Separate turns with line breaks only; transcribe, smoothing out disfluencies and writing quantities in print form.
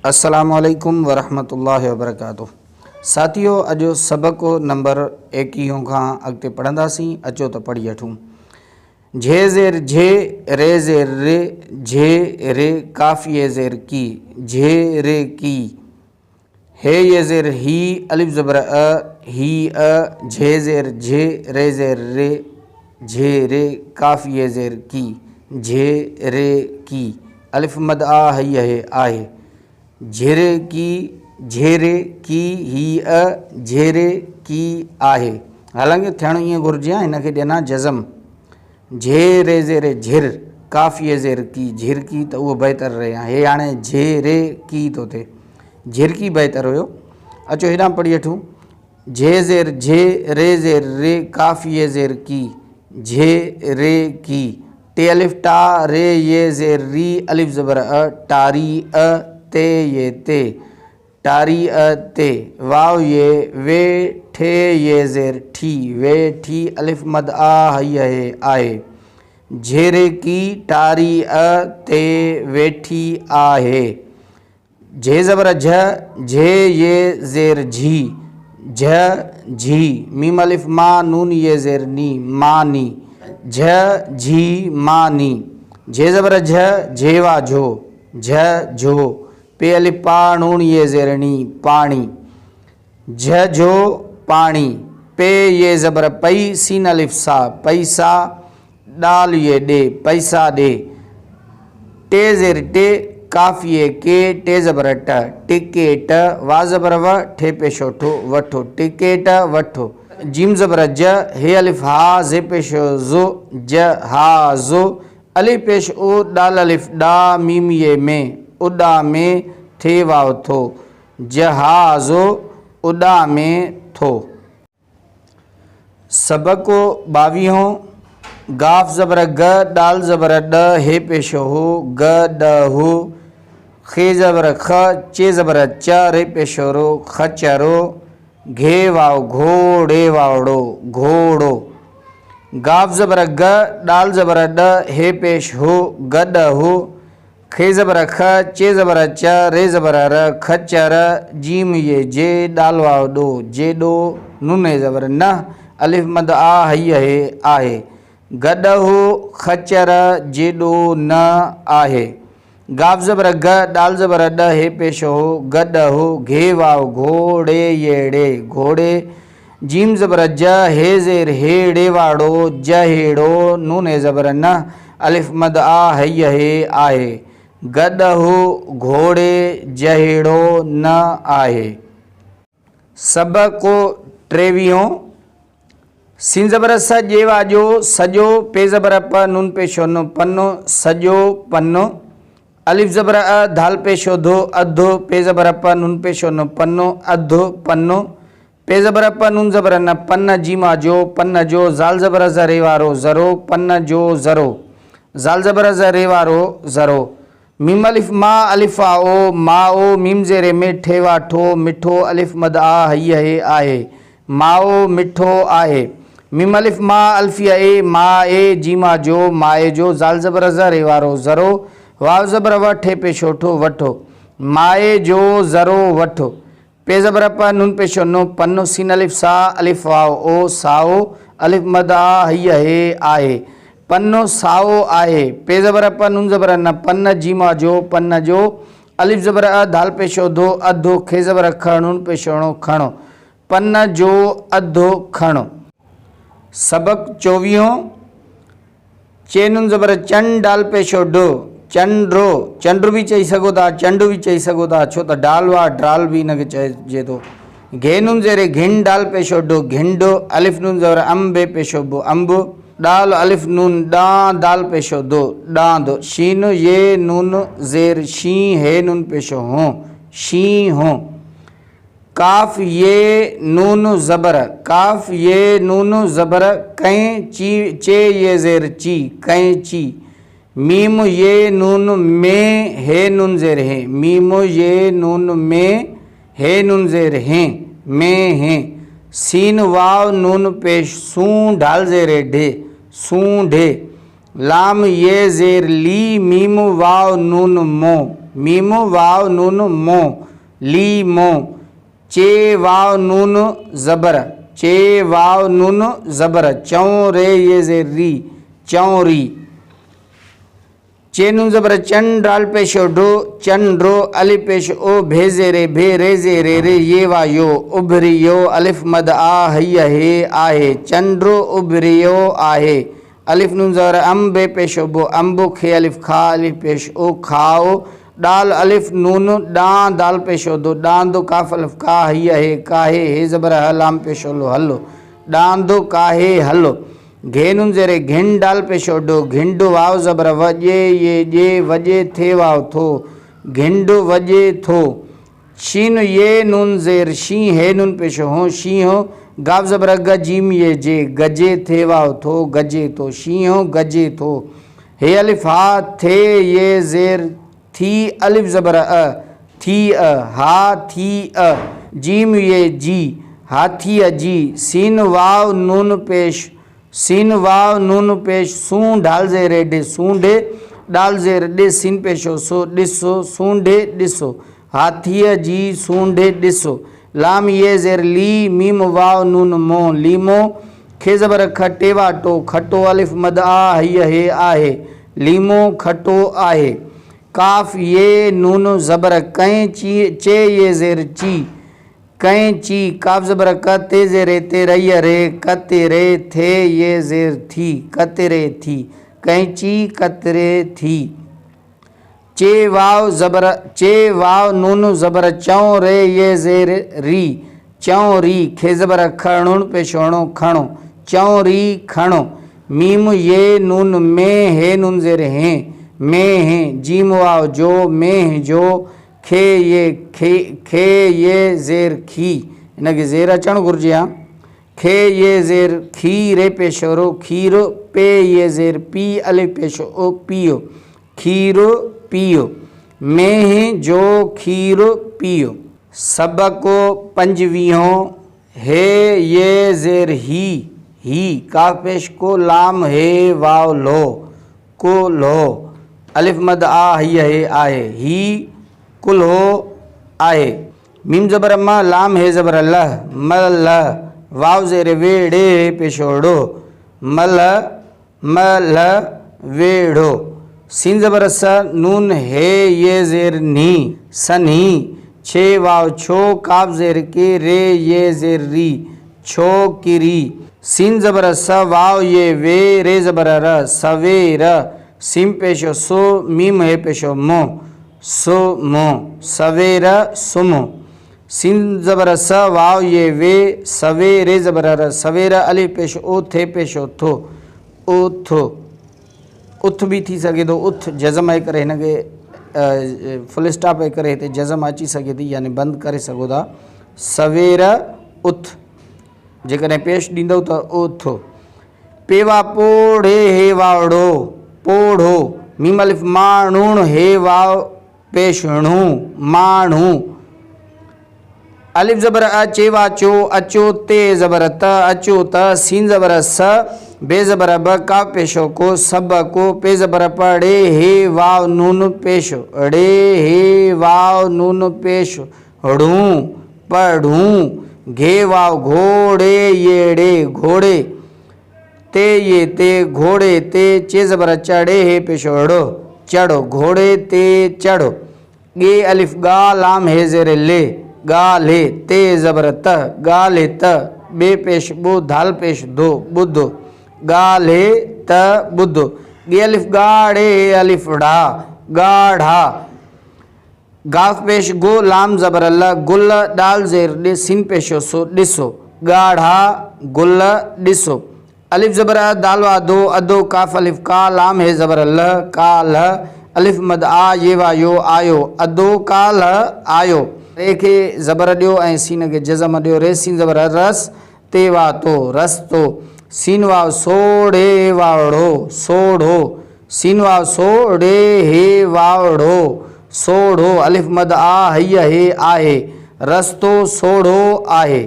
अस्सलामुअलैकुम वरहमतुल्लाहि वबरकातुहू। साथियों, अजो सबक नंबर 21 का अगते पढ़ंदासीं। अचो तो पढ़ी वठूं। झे ज़ेर झे, रे ज़ेर रे, झे रे काफ़िए ज़ेर की, झे रे की। हे ये ज़ेर ही, अलिफ ज़बर अ, ही अ, झे ज़ेर झे, रे ज़ेर रे, झे रे काफ़िए ज़ेर की, झे रे की। अलिफ मद आ हई है आहे। झेरे की, झेरे की, ही अ, झेरे की आहे। हालांकि थियणो ईअं घुरिजे हा, हिनखे ॾियनि जज़म। झेरे ज़ेरे झिर, काफ़िए ज़ेर की, झिर की त उहो बहितर रहे हा। हे हाणे झेरे की थो थिए, झिर की बहितर हुयो। अचो हेॾां पढ़ी वठूं। झे ज़ेर झे, रे ज़ेर रे, काफ़िए ज़ेर की, झे रे की। टे अलिफ टा, रे ये ज़ेर री, अलिफ ज़बर अ, टारी अ, ते ये ते, टारी अ ते। वाव ये वे, ठे ये ज़ेर ठी, वे ठी। अलिफ मद आ हई है आहे। झेरे की, टारी अ ते वेठी आहे। झे ज़बर झ, झे ये ज़ेर झी, झ झी। मीम अलिफ मा, नून ये ज़ेर नी, मानी, झ झी मानी। झे ज़बर झ, झेवा झो, झ झो। पे अलिफ पा, नून ये ज़ेर नी, पानी, झ झो पानी। पे ये ज़बर पई, सीन अलिफ सा, पैसा। डाल ये डे, पैसा डे। टे ज़ेर टे, काफ़िए के, टे ज़बर ट, टिकेट। वा ज़बर व, ठे पेशो ठो, वठो, टिकेट वठो। जीम ज़बर ज, हे अलिफ हा, जे पेशो ज़ो, ज हा ज़ो। अलिफ पेश ओ, डाल अलिफ डा, मीम ये में, उडा में, थे वाव थो, जहाज़ो उडा में थो। सबको 22। गाफ ज़बर ग, डाल ज़बर ड, हे पेशो हो, ग ड हो। खे ज़बर ख, चे ज़बर च, रे पेशो रो, खचरो। घे वाव घो, डे वावड़ो, घोड़ो। गाफ ज़बर ग, डाल ज़बर ड, हे पेश हो, गड हो। खे ज़बर ख, चे ज़बर च, रे ज़बर र, खचर। जीम ये जे, डाल वाव डो, जे डो। नून ज़बर न, अलिफ मद आ हई है आहे। गड हो, खचर, जे डो न आहे। गाफ ज़बर ग, डाल ज़बर ड, हे पेश हो, गड हो। घे वाव घोड़े येड़े, घोड़े। जीम ज़बर ज, हे ज़ेर हे, डे वाड़ो, जहेड़ो। नून ज़बर न, अलिफ मद आ हई है आहे। गड हो, घोड़े, जहेड़ो न आहे। सबको 23। सिन ज़बर स, जे वाजो, सजो। पे ज़बर प, नून पेशो नो, पन्नो, सजो पन्नो। अलिफ ज़बर अ, धाल पेशो धो, अधो। पे ज़बर प, नून पेशो नो, पन्नो, अधो पन्नो। पे ज़बर प, नून ज़बर न, पन्न जीमा जो, पन्न जो। ज़ाल ज़बर ज़, रे वारो, ज़रो, पन्न जो ज़रो। ज़ाल ज़बर ज़, रे वारो, ज़रो। मीम अलिफ मा, अलिफ आओ, माओ। मीम ज़ेरे में, ठेवा ठो, मिठो। अलिफ मद आ हई है आहे। माओ मिठो आहे। मीम अलिफ मा, अल्फिया ए, मा ए, जीमा जो, माए जो। ज़ाल ज़बर ज़, रे वारो, ज़रो। वाव ज़बर व, ठे पेशो ठो, वठो। माए जो, ज़रो वठो। पे ज़बर प, नून पेशो नो, पन्नो। सीन अलिफ सा, अलिफ वाव ओ, साओ। अलिफ मद आ हई है आहे। पन्नो साओ आहे। पे ज़बर प, नून ज़बर न, पन्न जीमा जो, पन्न जो। अलिफ ज़बर अ, धाल पेशो धो, अधो। खे ज़बर ख, नून पेशो नो, खणो, पन्न जो, अधो खणो। सबक 24। चे नून ज़बर चन, डाल पेशो डो, चंड्रो। चंड्र भी चई सघो था, चंड भी चई सघो था, छो त डाल वा ड्राल भी हिनखे चइजे थो। घे नून ज़ेरे घिन, डाल पेशो डो, घिंडो। अलिफ नून ज़बर अम्बे पेशो बो, अम्ब। डाल अलिफ नून डा, दाल पेशो दो, डांदो। शीन ये नून ज़ेर शी, हे नून पेशो हो, शी हो। काफ ये नून ज़बर, काफ ये नून ज़बर, कैं ची, चे ये ज़ेर ची, कैंची। मीम ये नून में, हे नून ज़ेर है, मीम ये नून में, हे नून ज़ेर हैं, में हैं। सीन वाव नून पेश सूं, ढाल ज़ेर ढे, सूं ढे। लाम ये ज़ेर ली, मीम वाव नून मो, मीम वाव नून मो लीमो। चे वाव नून ज़बर चे वाव नून ज़बर चौं रे ये ज़ेर री चौरी। चे नून ज़बर चन डाल पेशो डो चंड्रो अलिफ पेश ओ भेजे रे भे रेजे रे रे ये वा यो उभरियो अलिफ मद आ हैया हे आहे चंड्रो उभरियो आहे। अलिफ नून ज़बर अम्बे पेशो बो अम्बो खे अलिफ खा अलिफ पेश ओ खाओ। डाल अलिफ नून डा दाल पेशो दो डांदो काफ अलिफ का हैया हे काहे हे ज़बर हलाम पेशो लो हलो डांदो काहे हलो। घे नून ज़ेरे घिन डाल पेशो डो घिंडो वाव ज़बर वजे ये जे वजे थे वाव थो घिंडो वजे थो। शीन ये नून ज़ेर शी हे नून पेशो हो शी हो। गाव ज़बर ग जीम ये जे गजे थे वाव थो गजे तो शी हो गजे थो। हे अलिफ हा थे ये ज़ेर थी अलिफ ज़बर थी हा थी जीम ये जी हाथी जी। सीन वाव नून पेश सीन वाव नून पेश सूं ढाल ज़ेरे डे सूंढे डाल ज़ेर डे सीन पेशो सो ॾिसो सूंढे ॾिसो हाथीअ जी सूंढे ॾिसो। लाम ये ज़ेर ली मीम वाव नून मो लीमो। खे ज़बर खटे वाटो खटो अलिफ मद आ हैया हे आहे लीमो खटो आहे। काफ ये नून ज़बर कहीं ची चे ये ज़ेर ची कैंची काफ ज़बर क ते ज़ेरे ते रैया रे कतरे थे ये ज़ेर थी कतरे थी कैंची कतरे थी। चे वाव ज़बर चे वाव नून ज़बर चौं रे ये ज़ेर री चौं री। खे ज़बर खणुण पेशोणो खणो चौं री खणो। मीम ये नून में हे नून ज़ेर हैं में हैं जीम वाव जो में जो। खे ये ज़ेर खी इनके ज़ेर अचण घुरिजे हा। खे ये ज़ेर खीरे पेशोरो खीरो पे ये ज़ेर पी अलिफ पेशो ओ पियो खीरो पियो। में जो खीरो पियो। सबको पंजवीहों हे ये ज़ेर ही काफ पेश को लाम हे वाव लो को लो अलिफ मद आ हैया हे आहे ही कुल हो आए। मीम ज़बर म लाम हे ज़बर लह मल वाव ज़ेर वेड़े पेशोड़ो मल मल वेड़ो। सीन ज़बर स नून हे ये ज़ेर नी सनी। छे वाव छो काफ ज़ेर के रे ये ज़ेर री छो किरी। सीन ज़बर स वाव ये वे रे ज़बर र सवेर। सीम पेशो सो मीम हे पेशो मो सो मो सवेर सुमो। सीन ज़बर स वाव ये वे सवेरे ज़बर र सवेर अलिफ पेश ओ थे पेशो थो उथो उथ भी थी सके तो उथ जज़म है करे हिन खे फुल स्टॉप है करे हिते जज़म अची सके थी यानी बंदि करे सघो था। सवेर उथ जेकॾहिं पेश ॾींदव त उथो। पेवा पोढ़े हे वावड़ो पोढ़ो। मीम अलिफ माण्हू हे वाव पेशणू माण्हू। अलिफ ज़बर अचे वाचो अचो ते ज़बर त अचो त। सीन ज़बर स बे ज़बर ब का पेशो को सब को पे ज़बर पड़े हे वाव नून पेशो अड़े हे वाव नून पेशो हड़ू पढ़ू। घे वाव घोड़े येड़े घोड़े ते ये ते घोड़े ते चे ज़बर चढ़े हे पेशो अड़ो चढ़ो घोड़े ते चढ़ो। गे अलिफ गा लाम हे ज़ेर ले गा ले ते ज़बर त गा ले त बे पेश बो धाल पेश दो बुद्धो गा ले त बुद्धो। गे अलिफ गाड़े अलिफ ढा गाढ़ा। गाफ पेश गो लाम ज़बर ल गुल डाल ज़ेर डे सिन पेशो सो ॾिसो गाढ़ा गुल ॾिसो। अलिफ ज़बर दाल वा दो अदो काफ अलिफ का लाम हे ज़बर ल का ल अलिफ मद आ ये वा यो आयो अदो का ल आयो। रे खे ज़बर ॾियो ऐं सीन खे जज़म ॾियो रे सीन ज़बर रस ते वा तो रस तो। सीन वाव सोड़े वावड़ो सोढ़ो सीन वाव सोड़े हे वावड़ो सोढ़ो। अलिफ मद आ हैया हे आहे रस्तो सोढ़ो आहे।